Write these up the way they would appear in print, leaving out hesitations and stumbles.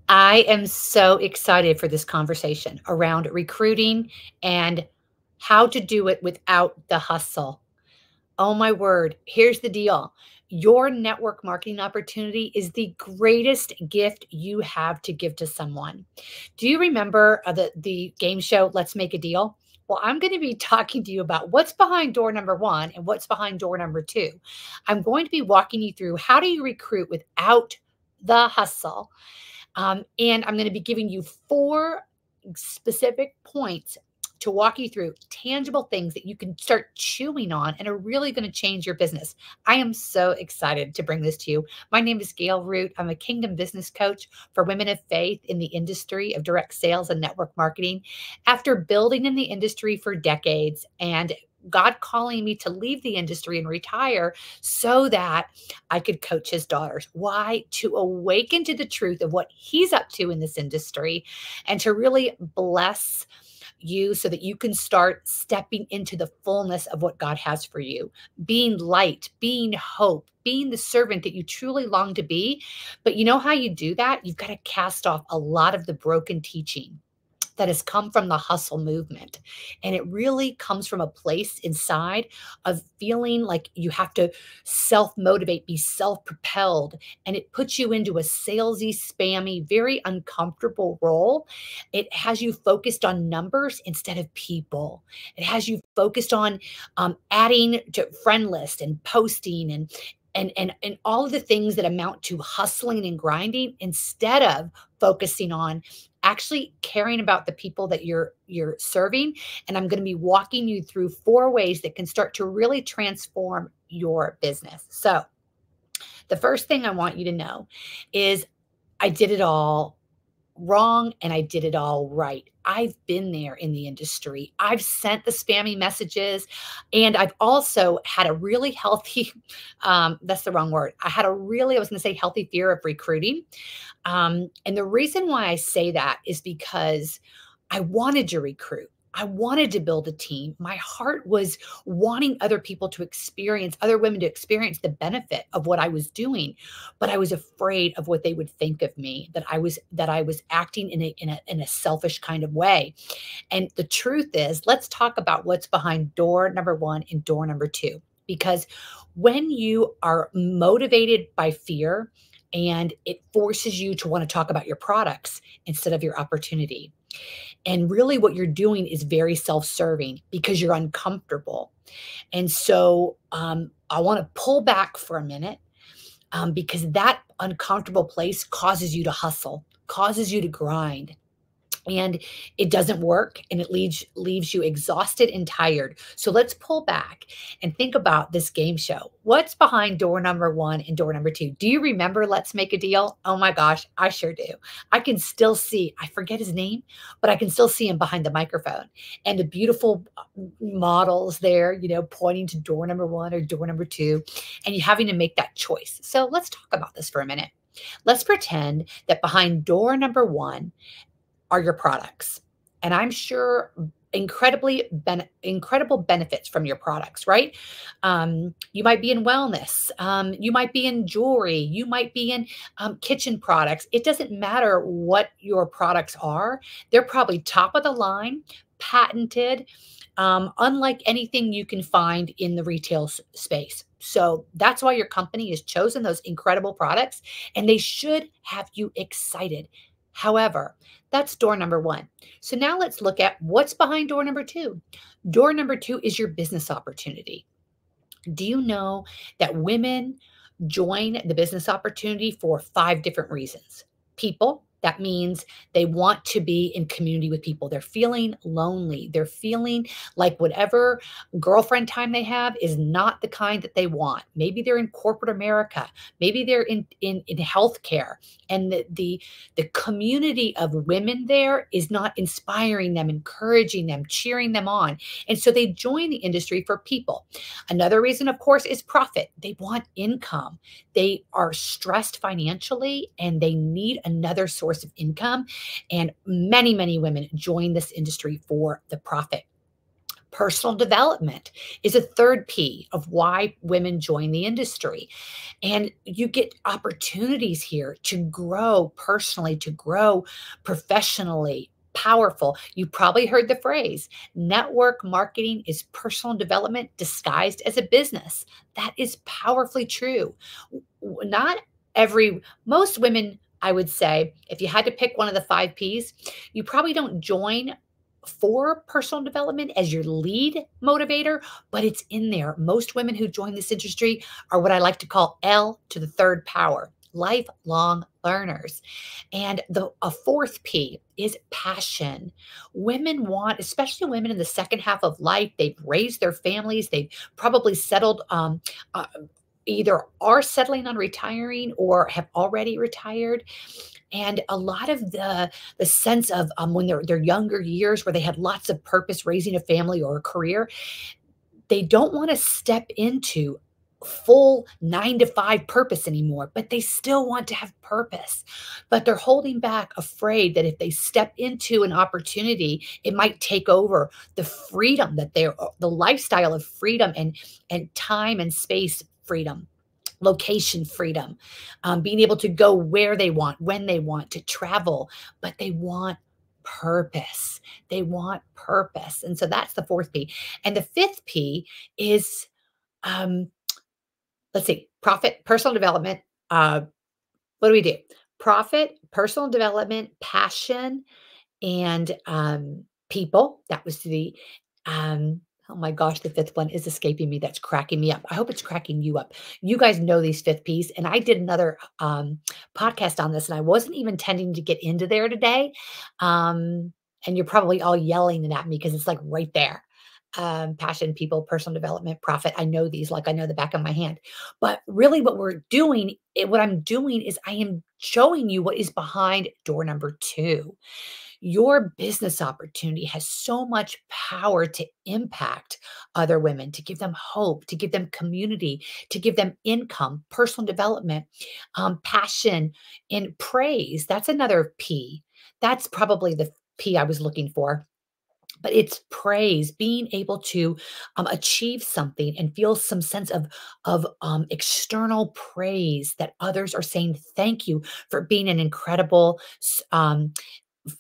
I am so excited for this conversation around recruiting and how to do it without the hustle. Oh my word. Here's the deal. Your network marketing opportunity is the greatest gift you have to give to someone. Do you remember the game show, Let's Make a Deal? Well, I'm going to be talking to you about what's behind door number one and what's behind door number two. I'm going to be walking you through how do you recruit without the hustle. And I'm going to be giving you four specific points to walk you through tangible things that you can start chewing on and are really going to change your business. I am so excited to bring this to you. My name is Gail Root. I'm a Kingdom business coach for women of faith in the industry of direct sales and network marketing. After building in the industry for decades and God calling me to leave the industry and retire so that I could coach his daughters. Why? To awaken to the truth of what he's up to in this industry and to really bless you so that you can start stepping into the fullness of what God has for you, being light, being hope, being the servant that you truly long to be. But you know how you do that? You've got to cast off a lot of the broken teaching that has come from the hustle movement. And it really comes from a place inside of feeling like you have to self motivate, be self propelled. And it puts you into a salesy, spammy, very uncomfortable role. It has you focused on numbers instead of people. It has you focused on adding to friend list and posting and all of the things that amount to hustling and grinding instead of focusing on actually caring about the people that you're serving. And I'm going to be walking you through four ways that can start to really transform your business. So the first thing I want you to know is I did it all wrong and I did it all right. I've been there in the industry. I've sent the spammy messages and I've also had a really healthy, that's the wrong word. I was going to say healthy fear of recruiting. And the reason why I say that is because I wanted to recruit. I wanted to build a team. My heart was wanting other people to experience, other women to experience the benefit of what I was doing, but I was afraid of what they would think of me, that I was acting in a selfish kind of way. And the truth is, let's talk about what's behind door number one and door number two. Because when you are motivated by fear and it forces you to want to talk about your products instead of your opportunity. And really, what you're doing is very self serving because you're uncomfortable. And so I want to pull back for a minute because that uncomfortable place causes you to hustle, causes you to grind, and it doesn't work and it leaves you exhausted and tired. So let's pull back and think about this game show. What's behind door number one and door number two? Do you remember Let's Make a Deal? Oh my gosh, I sure do. I can still see, I forget his name, but I can still see him behind the microphone and the beautiful models there, pointing to door number one or door number two, and you having to make that choice. So let's talk about this for a minute. Let's pretend that behind door number one are your products. And I'm sure incredible benefits from your products, right? You might be in wellness. You might be in jewelry. You might be in kitchen products. It doesn't matter what your products are. They're probably top of the line, patented, unlike anything you can find in the retail space. So that's why your company has chosen those incredible products, and they should have you excited. However, that's door number one. So now let's look at what's behind door number two. Door number two is your business opportunity. Do you know that women join the business opportunity for 5 different reasons? People, that means they want to be in community with people. They're feeling lonely. They're feeling like whatever girlfriend time they have is not the kind that they want. Maybe they're in corporate America. Maybe they're in healthcare. And the community of women there is not inspiring them, encouraging them, cheering them on. And so they join the industry for people. Another reason, of course, is profit. They want income. They are stressed financially and they need another source of income. And many, many women join this industry for the profit. Personal development is a third P of why women join the industry. And you get opportunities here to grow personally, to grow professionally. Powerful. You probably heard the phrase network marketing is personal development disguised as a business. That is powerfully true. Not most women, I would say, if you had to pick one of the five P's, you probably don't join for personal development as your lead motivator, but it's in there. Most women who join this industry are what I like to call L to the third power, lifelong learners. And a fourth P is passion. Women want, especially women in the second half of life, they've raised their families, they've probably settled, uh, either are settling on retiring or have already retired. And a lot of the sense of when their younger years where they had lots of purpose raising a family or a career, they don't want to step into full 9 to 5 purpose anymore, but they still want to have purpose. But they're holding back, afraid that if they step into an opportunity, it might take over the freedom that the lifestyle of freedom and time and space freedom, location freedom, being able to go where they want, when they want to travel, but they want purpose. They want purpose. And so that's the fourth P. And the fifth P is, um, let's see, profit, personal development. What do we do? Profit, personal development, passion, and, people. That was oh my gosh, the fifth one is escaping me. That's cracking me up. I hope it's cracking you up. You guys know these fifth Ps, and I did another, podcast on this, and I wasn't even intending to get into there today. And you're probably all yelling at me because it's, like, right there. Passion, people, personal development, profit. I know these like I know the back of my hand. But really what I'm doing is I am showing you what is behind door number 2. Your business opportunity has so much power to impact other women, to give them hope, to give them community, to give them income, personal development, passion, and praise. That's another P. That's probably the P I was looking for, but it's praise, being able to achieve something and feel some sense of external praise that others are saying thank you for being an incredible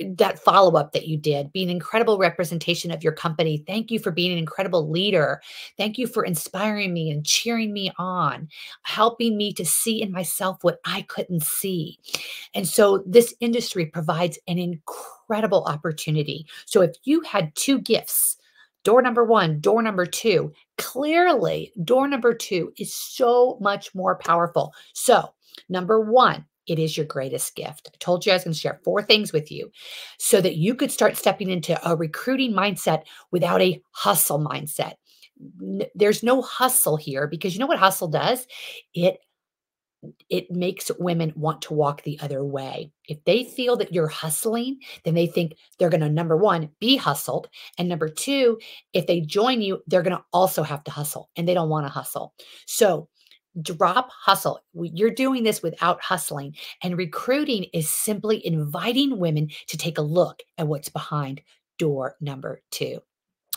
that follow-up that you did, be an incredible representation of your company. Thank you for being an incredible leader. Thank you for inspiring me and cheering me on, helping me to see in myself what I couldn't see. And so this industry provides an incredible opportunity. So if you had two gifts, door number 1, door number 2, clearly door number 2 is so much more powerful. So, number 1, it is your greatest gift. I told you I was going to share 4 things with you so that you could start stepping into a recruiting mindset without a hustle mindset. There's no hustle here because you know what hustle does? It it makes women want to walk the other way. If they feel that you're hustling, then they think they're going to, number 1, be hustled. And number 2, if they join you, they're going to also have to hustle and they don't want to hustle. So drop hustle. You're doing this without hustling. And recruiting is simply inviting women to take a look at what's behind door number 2.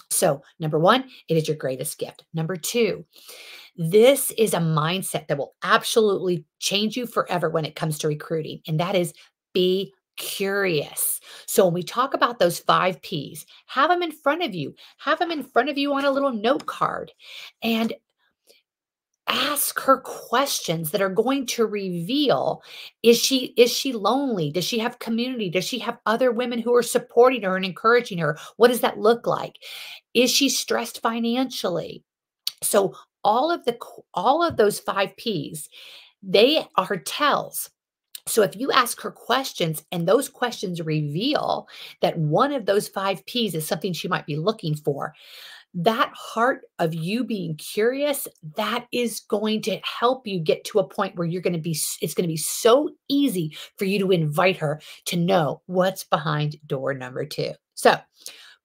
So, number 1, it is your greatest gift. Number 2, this is a mindset that will absolutely change you forever when it comes to recruiting, and that is be curious. So when we talk about those 5 Ps, have them in front of you. Have them in front of you on a little note card and ask her questions that are going to reveal, is she lonely? Does she have community? Does she have other women who are supporting her and encouraging her? What does that look like? Is she stressed financially? So all of those 5 Ps, they are tells. So if you ask her questions and those questions reveal that one of those 5 Ps is something she might be looking for, that heart of you being curious, that is going to help you get to a point where it's going to be so easy for you to invite her to know what's behind door number 2. So,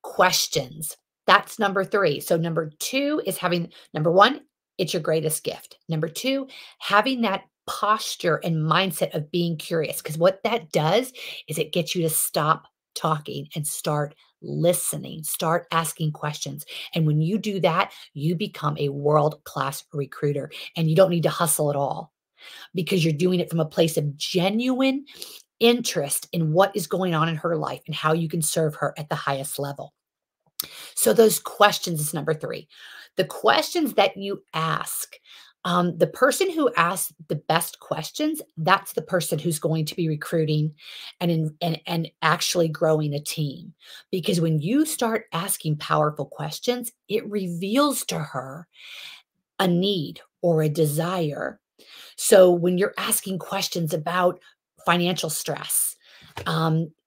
questions. That's number 3. So number 2 is having number 1, it's your greatest gift. Number 2, having that posture and mindset of being curious because what that does is it gets you to stop talking and start listening. Start asking questions. And when you do that, you become a world class recruiter and you don't need to hustle at all because you're doing it from a place of genuine interest in what is going on in her life and how you can serve her at the highest level. So those questions is number 3. The questions that you ask, the person who asks the best questions, that's the person who's going to be recruiting and actually growing a team. Because when you start asking powerful questions, it reveals to her a need or a desire. So when you're asking questions about financial stress,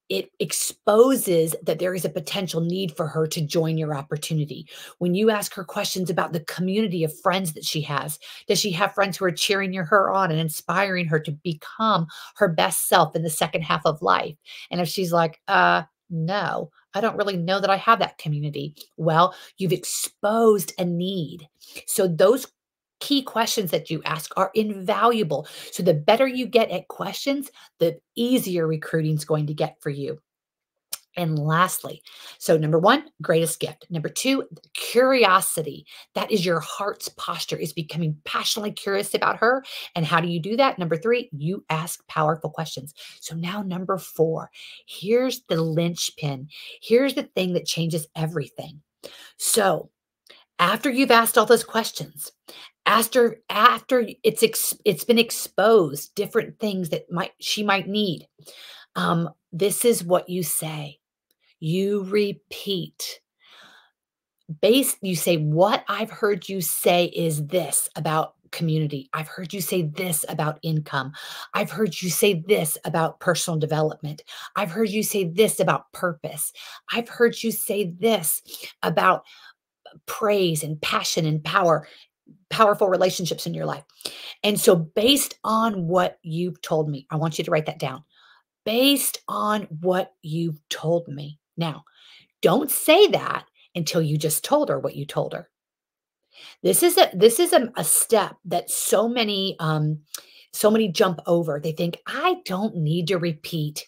it exposes that there is a potential need for her to join your opportunity. When you ask her questions about the community of friends that she has, does she have friends who are cheering her on and inspiring her to become her best self in the second half of life? And if she's like, no, I don't really know that I have that community. Well, you've exposed a need. So those key questions that you ask are invaluable. So the better you get at questions, the easier recruiting is going to get for you. And lastly, so number 1, greatest gift. Number 2, curiosity. That is your heart's posture is becoming passionately curious about her. And how do you do that? Number 3, you ask powerful questions. So now number 4, here's the linchpin. Here's the thing that changes everything. So after you've asked all those questions, after it's been exposed, different things that she might need, this is what you say. You repeat. You say, "What I've heard you say is this about community. I've heard you say this about income. I've heard you say this about personal development. I've heard you say this about purpose. I've heard you say this about praise and passion and powerful relationships in your life." And so based on what you've told me, I want you to write that down. Based on what you've told me. Now, don't say that until you just told her what you told her. This is a step that so many jump over. They think, "I don't need to repeat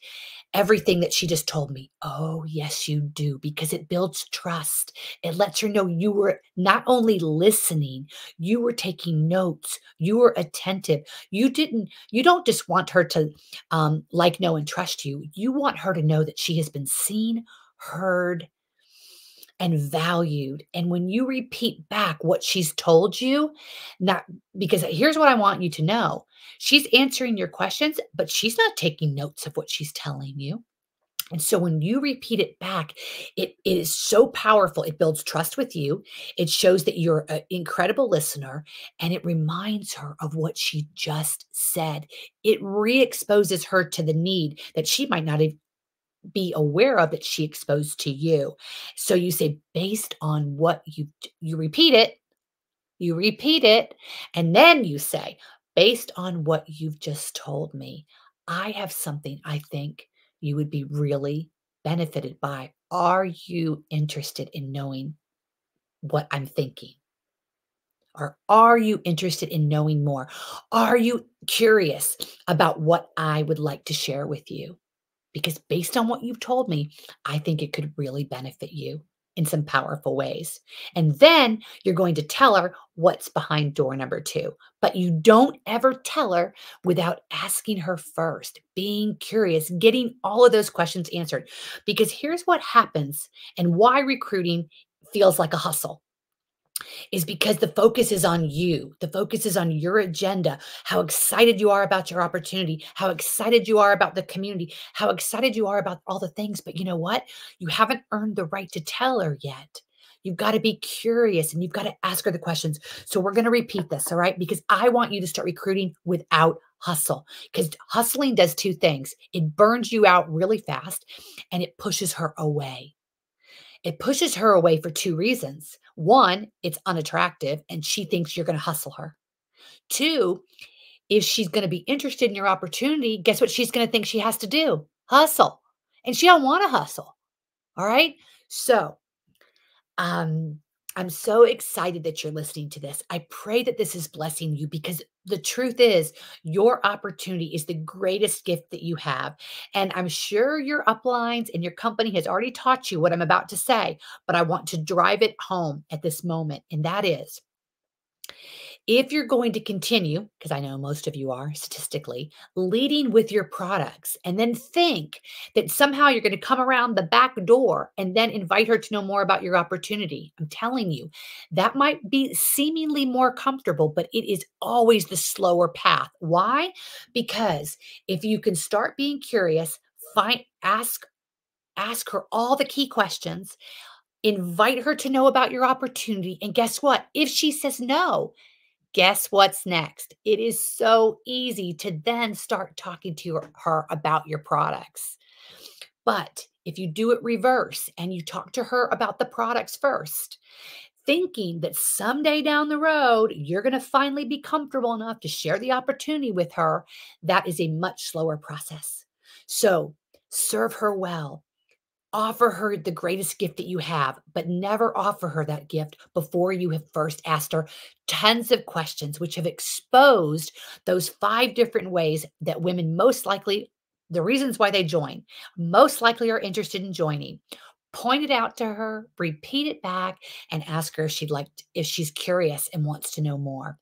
everything that she just told me." Oh, yes, you do, because it builds trust. It lets her know you were not only listening, you were taking notes, you were attentive. You don't just want her to like, know, and trust you. You want her to know that she has been seen, heard, and valued. And when you repeat back what she's told you, not because here's what I want you to know. She's answering your questions, but she's not taking notes of what she's telling you. And so when you repeat it back, it is so powerful. It builds trust with you. It shows that you're an incredible listener and it reminds her of what she just said. It re exposes her to the need that she might not even be aware of that she exposed to you. So you say, based on what you repeat it, and then you say, based on what you've just told me, I have something I think you would be really benefited by. Are you interested in knowing what I'm thinking? Or are you interested in knowing more? Are you curious about what I would like to share with you? Because based on what you've told me, I think it could really benefit you in some powerful ways. And then you're going to tell her what's behind door number 2. But you don't ever tell her without asking her first, being curious, getting all of those questions answered. Because here's what happens and why recruiting feels like a hustle is because the focus is on you. The focus is on your agenda, how excited you are about your opportunity, how excited you are about the community, how excited you are about all the things. But you know what? You haven't earned the right to tell her yet. You've got to be curious and you've got to ask her the questions. So we're going to repeat this, all right? Because I want you to start recruiting without hustle. Because hustling does 2 things. It burns you out really fast and it pushes her away. It pushes her away for 2 reasons. 1, it's unattractive and she thinks you're gonna hustle her. 2, if she's gonna be interested in your opportunity, guess what she's gonna think she has to do? Hustle. And she don't wanna hustle. All right? So, um, I'm so excited that you're listening to this. I pray that this is blessing you because the truth is, your opportunity is the greatest gift that you have. And I'm sure your uplines and your company has already taught you what I'm about to say, but I want to drive it home at this moment. And that is, if you're going to continue, because I know most of you are statistically, leading with your products and then think that somehow you're going to come around the back door and then invite her to know more about your opportunity, I'm telling you, that might be seemingly more comfortable, but it is always the slower path. Why? Because if you can start being curious, ask her all the key questions, invite her to know about your opportunity, and guess what? If she says no, guess what's next? It is so easy to then start talking to her about your products. But if you do it reverse and you talk to her about the products first, thinking that someday down the road, you're going to finally be comfortable enough to share the opportunity with her, that is a much slower process. So serve her well. Offer her the greatest gift that you have, but never offer her that gift before you have first asked her tons of questions, which have exposed those 5 different ways that women most likely, the reasons why they join, most likely are interested in joining. Point it out to her, repeat it back, and ask her if she's curious and wants to know more.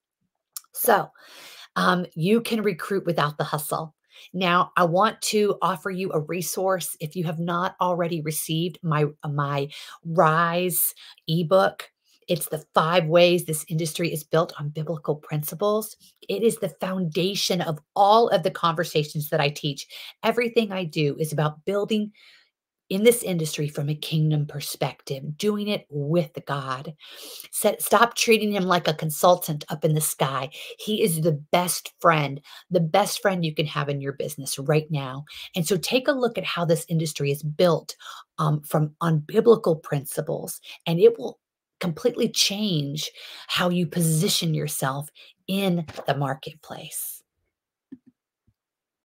So, you can recruit without the hustle. Now, I want to offer you a resource. If you have not already received my Rise ebook, it's the 5 ways this industry is built on biblical principles. It is the foundation of all of the conversations that I teach. Everything I do is about building in this industry from a kingdom perspective, doing it with God. Stop treating him like a consultant up in the sky. He is the best friend you can have in your business right now. And so take a look at how this industry is built from on biblical principles, and it will completely change how you position yourself in the marketplace.